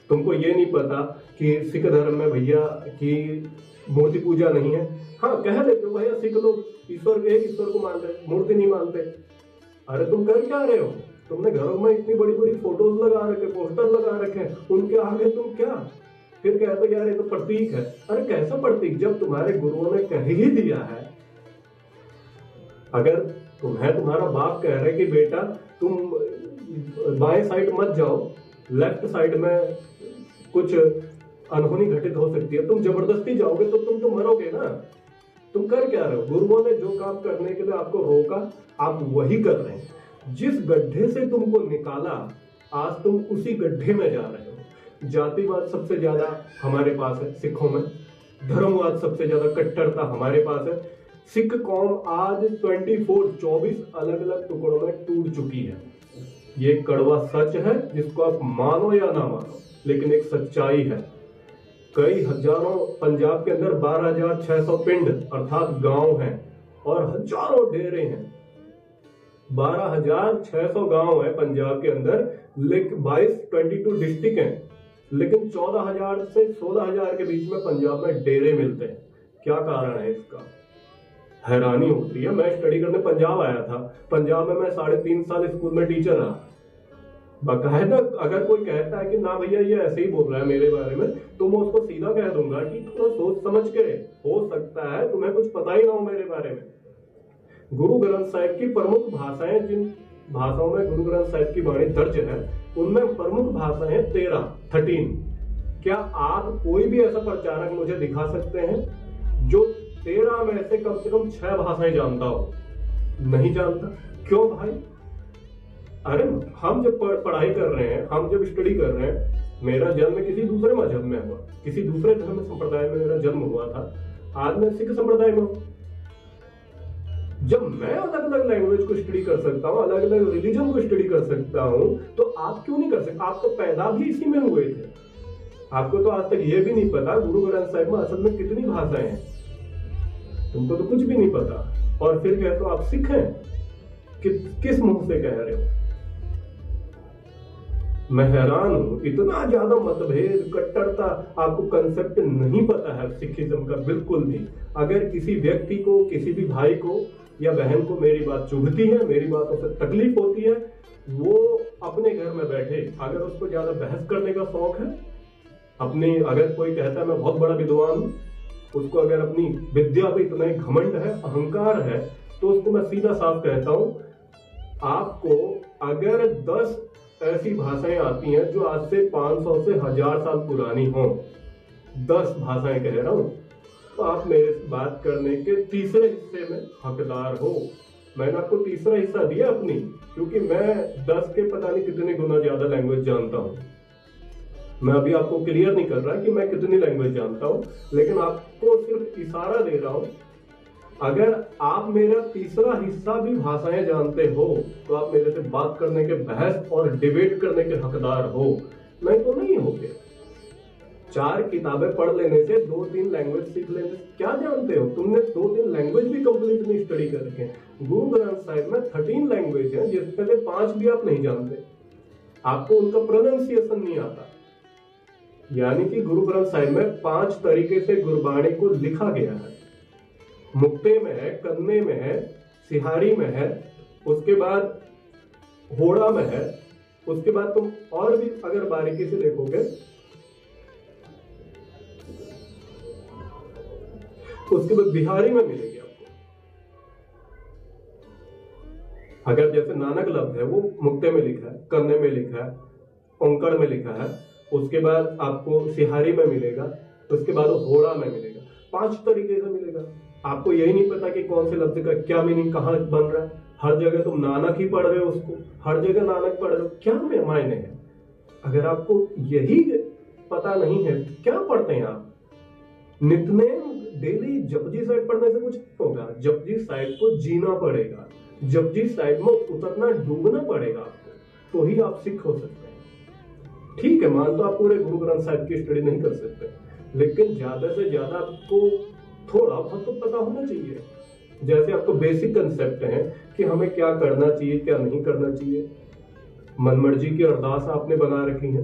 तुमको ये नहीं पता कि सिख धर्म में भैया की मूर्ति पूजा नहीं है। हाँ, कह देते हो भैया सिख लोग ईश्वर, एक ईश्वर को मानते हैं, मूर्ति नहीं मानते। अरे तुम कर क्या रहे हो? तुमने घरों में इतनी बड़ी बड़ी फोटोज लगा रखे, पोस्टर लगा रखे हैं, उनके आगे तुम क्या? फिर कहते यार ये तो प्रतीक है। अरे कैसा प्रतीक, जब तुम्हारे गुरुओं ने कह ही दिया है। अगर तुम्हारा बाप कह रहे कि बेटा तुम बाएं साइड मत जाओ, लेफ्ट साइड में कुछ अनहोनी घटित हो सकती है, तुम जबरदस्ती जाओगे तो तुम तो मरोगे ना। तुम कर क्या रहे हो? गुरुओं ने जो काम करने के लिए आपको रोका, आप वही कर रहे हैं। जिस गड्ढे से तुमको निकाला, आज तुम उसी गड्ढे में जा रहे हो। जातिवाद सबसे ज्यादा हमारे पास है सिखों में, धर्मवाद सबसे ज्यादा कट्टरता हमारे पास है। सिख कौम आज 24 अलग अलग टुकड़ों में टूट चुकी है। ये कड़वा सच है, जिसको आप मानो या ना मानो, लेकिन एक सच्चाई है। कई हजारों, पंजाब के अंदर 12,600 पिंड अर्थात गांव हैं और हजारों डेरे हैं। 12,600 गांव है पंजाब के अंदर, लेकिन 22 डिस्ट्रिक्ट हैं, लेकिन 14,000 से 16,000 के बीच में पंजाब में डेरे मिलते हैं। क्या कारण है इसका? हैरानी होती है। मैं स्टडी करने पंजाब आया था, पंजाब में मैं 3.5 साल स्कूल में टीचर रहा। बाकायदा अगर कोई कहता है कि ना भैया ये ऐसे ही बोल रहा है मेरे बारे में, तो मैं उसको सीधा कह दूंगा कि थोड़ा सोच समझ के, हो सकता है तुम्हें कुछ पता ही ना हो मेरे बारे में। गुरु ग्रंथ साहिब की प्रमुख भाषाएं, जिन भाषाओं में गुरु ग्रंथ साहिब की वाणी दर्ज है, उनमें प्रमुख भाषाएं हैं 13। क्या आप कोई भी ऐसा प्रचारक मुझे दिखा सकते हैं जो 13 में से कम 6 भाषाएं जानता हो? नहीं जानता। क्यों भाई? अरे हम जब पढ़ाई कर रहे हैं, हम जब स्टडी कर रहे हैं, मेरा जन्म किसी दूसरे मजहब में हुआ, किसी दूसरे धर्म संप्रदाय में मेरा जन्म हुआ था। आज मैं सिख संप्रदाय में हूं। जब मैं अलग अलग लैंग्वेज को स्टडी कर सकता हूं, अलग अलग रिलीजन को स्टडी कर सकता हूं, तो आप क्यों नहीं कर सकते? आप तो पैदा भी इसी में हुए थे। आपको तो आज तक ये भी नहीं पता गुरु ग्रंथ साहिब में असल में कितनी भाषाएं हैं। तुमको तो कुछ भी नहीं पता, और फिर कहते हो आप सिख हैं। किस मुंह से कह रहे हो? मैं हैरान हूं, इतना ज्यादा मतभेद, कट्टरता, आपको कंसेप्ट नहीं पता है सिखिज्म का बिल्कुल भी। अगर किसी व्यक्ति को, किसी भी भाई को या बहन को मेरी बात चुभती है, मेरी बातों से तकलीफ होती है, वो अपने घर में बैठे, अगर उसको ज्यादा बहस करने का शौक है, अपनी, अगर कोई कहता है मैं बहुत बड़ा विद्वान हूं, उसको अगर अपनी विद्या पे इतना ही घमंड है, अहंकार है, तो उसको मैं सीधा साफ कहता हूं, आपको अगर 10 ऐसी भाषाएं आती हैं जो आज से 500 से 1000 साल पुरानी हों, 10 भाषाएं कह रहा हूं, तो आप मेरे से बात करने के तीसरे हिस्से में हकदार हो। मैंने आपको तीसरा हिस्सा दिया अपनी, क्योंकि मैं 10 के पता नहीं कितने गुना ज्यादा लैंग्वेज जानता हूँ। मैं अभी आपको क्लियर नहीं कर रहा कि मैं कितनी लैंग्वेज जानता हूँ, लेकिन आपको सिर्फ इशारा दे रहा हूँ। अगर आप मेरा तीसरा हिस्सा भी भाषाएं जानते हो तो आप मेरे से बात करने के, बहस और डिबेट करने के हकदार हो, नहीं तो नहीं होगे। 4 किताबें पढ़ लेने से 2-3 लैंग्वेज सीख लेने से क्या जानते हो? तुमने 2-3 लैंग्वेज भी कंप्लीट नहीं स्टडी कर रखे। गुरु ग्रंथ साहिब में 13 लैंग्वेज है, जिसमें से 5 भी आप नहीं जानते, आपको उनका प्रोनाउंसिएशन नहीं आता। यानी कि गुरु ग्रंथ साहिब में 5 तरीके से गुरबाणी को लिखा गया है। मुक्ते में है, कन्ने में है, सिहारी में है, उसके बाद होड़ा में है, उसके बाद तुम और भी अगर बारीकी से देखोगे, उसके बाद बिहारी में मिलेगी आपको। अगर जैसे नानक लफ्ज है वो मुक्ते में लिखा है, कन्ने में लिखा है, औंकड़ में लिखा है, उसके बाद आपको सिहारी में मिलेगा, उसके बाद होड़ा में मिलेगा। 5 तरीके से मिलेगा। आपको यही नहीं पता कि कौन से लफ्ज का क्या मीनिंग कहाँ बन रहा है। हर जगह तुम नानक ही पढ़ रहे हो, उसको हर जगह नानक पढ़ रहे हो, क्या मायने है? अगर आपको यही पता नहीं है क्या पढ़ते हैं आप? नित्यनेम डेली जपजी साहिब पढ़ने से कुछ नहीं होगा। जपजी साहिब को जीना पड़ेगा, जपजी साहिब में उतरना, डूबना पड़ेगा आपको, तो ही आप सिख हो सकते हैं। ठीक है, मान तो आप पूरे गुरु ग्रंथ साहिब की स्टडी नहीं कर सकते, लेकिन ज्यादा से ज्यादा आपको थोड़ा बहुत तो पता होना चाहिए। जैसे आपको बेसिक कंसेप्ट है कि हमें क्या करना चाहिए, क्या नहीं करना चाहिए। मनमर्जी की अरदास आपने बना रखी है,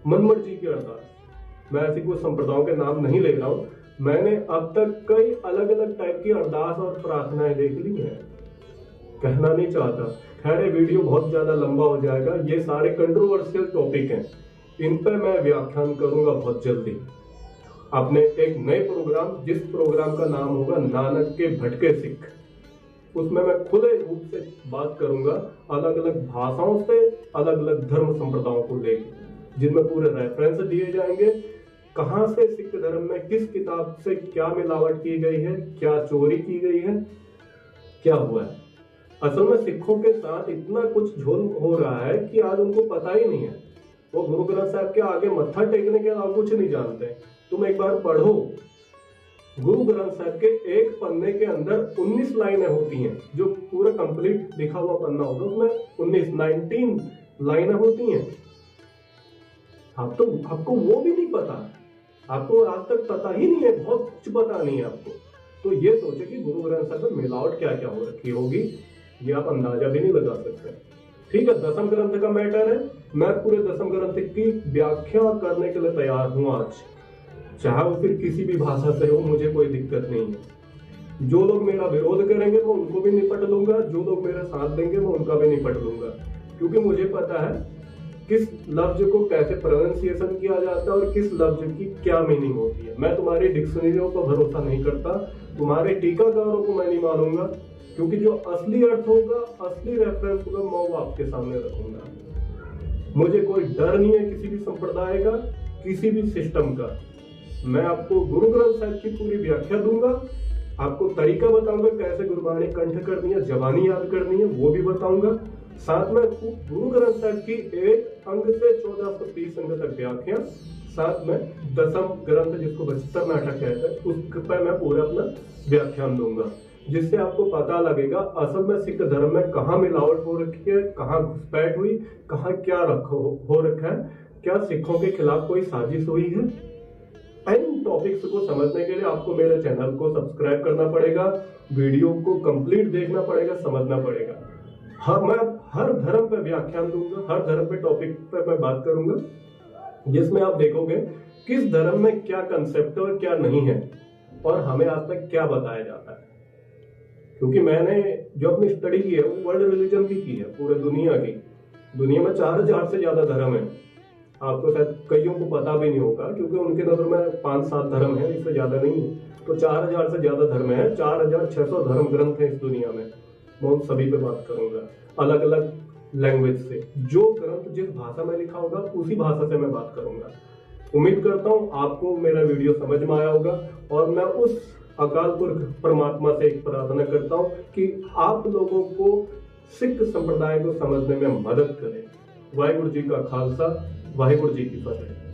मनमर्जी की अरदास। मैं ऐसी कोई संप्रदायों के नाम नहीं ले रहा हूं, मैंने अब तक कई अलग अलग टाइप की अरदास और प्रार्थनाएं देख ली हैं, कहना नहीं चाहता। खैर ये वीडियो बहुत ज्यादा लंबा हो जाएगा, ये सारे कंट्रोवर्शियल टॉपिक हैं, इन पर मैं व्याख्यान करूंगा बहुत जल्दी अपने एक नए प्रोग्राम, जिस प्रोग्राम का नाम होगा नानक के भटके सिख। उसमें मैं खुले रूप से बात करूंगा अलग अलग भाषाओं से, अलग अलग धर्म संप्रदायों को लेकर, जिनमें पूरे रेफरेंस दिए जाएंगे, कहां से सिख धर्म में किस किताब से क्या मिलावट की गई है, क्या चोरी की गई है, क्या हुआ है। असल में सिखों के साथ इतना कुछ झोल हो रहा है कि आज उनको पता ही नहीं है। वो गुरु ग्रंथ साहिब के आगे मत्था टेकने के अलावा कुछ नहीं जानते। तुम एक बार पढ़ो, गुरु ग्रंथ साहिब के एक पन्ने के अंदर 19 लाइनें होती हैं, जो पूरा कंप्लीट लिखा हुआ पन्ना होगा उसमें 19 लाइनें होती हैं। आपको वो भी नहीं पता, आपको आज तक पता ही नहीं है, बहुत कुछ पता नहीं है आपको। तो ये सोचे कि गुरु ग्रंथ साहिब में मिलावट क्या क्या हो रखी होगी, ये आप अंदाजा भी नहीं लगा सकते। ठीक है, दसम ग्रंथ का मैटर है, मैं पूरे दसम ग्रंथ की व्याख्या करने के लिए तैयार हूं आज, चाहे वो फिर किसी भी भाषा से हो, मुझे कोई दिक्कत नहीं है। जो लोग मेरा विरोध करेंगे मैं उनको भी निपट लूंगा, जो लोग मेरा साथ देंगे मैं उनका भी निपट लूंगा, क्योंकि मुझे पता है किस लफ्ज को कैसे प्रोनाउंसिएशन किया जाता है और किस लफ्ज की क्या मीनिंग होती है। मैं तुम्हारी डिक्शनरियों पर भरोसा नहीं करता, तुम्हारे टीकाकारों को मैं नहीं मानूंगा, क्योंकि जो असली अर्थ होगा, असली रेफरेंस होगा, मैं वो आपके सामने रखूंगा। मुझे कोई डर नहीं है किसी भी संप्रदाय का, किसी भी सिस्टम का। मैं आपको गुरु ग्रंथ साहिब की पूरी व्याख्या दूंगा, आपको तरीका बताऊंगा कैसे गुरबाणी कंठ करनी है, जबानी याद करनी है, वो भी बताऊंगा। साथ में गुरु ग्रंथ साहिब की एक अंग से 1430 अंग तक व्याख्या, साथ में दसम ग्रंथ जिसको 72 नाटक कहते हैं, उस पर मैं पूरा अपना व्याख्यान दूंगा, जिससे आपको पता लगेगा असल में सिख धर्म में कहाँ मिलावट हो रखी है, कहाँ घुसपैठ हुई, कहाँ क्या हो रखा है, क्या सिखों के खिलाफ कोई साजिश हुई है। इन टॉपिक्स को समझने के लिए आपको मेरे चैनल को सब्सक्राइब करना पड़ेगा, वीडियो को कंप्लीट देखना पड़ेगा, समझना पड़ेगा। मैं हर धर्म पे व्याख्यान दूंगा, हर धर्म पे टॉपिक पे मैं बात करूंगा, जिसमें आप देखोगे किस धर्म में क्या कंसेप्ट और क्या नहीं है, और हमें आज तक क्या बताया जाता है। क्योंकि मैंने जो अपनी स्टडी की है वो वर्ल्ड रिलीजन की है, पूरे दुनिया की। दुनिया में 4000 से ज्यादा धर्म है, आपको शायद कईयों को पता भी नहीं होगा, क्योंकि उनके नजर में 5-7 धर्म है, इससे ज्यादा नहीं है। तो 4000 से ज्यादा धर्म है, 4600 धर्म ग्रंथ है इस दुनिया में। मैं उन सभी पे बात करूंगा अलग अलग लैंग्वेज से, जो ग्रंथ जिस भाषा में लिखा होगा उसी भाषा से मैं बात करूंगा। उम्मीद करता हूं आपको मेरा वीडियो समझ में आया होगा और मैं उस अकाल पुरख परमात्मा से एक प्रार्थना करता हूं कि आप लोगों को सिख संप्रदाय को समझने में मदद करें। वाहिगुरु जी का खालसा, वाहिगुरु जी की फतेह।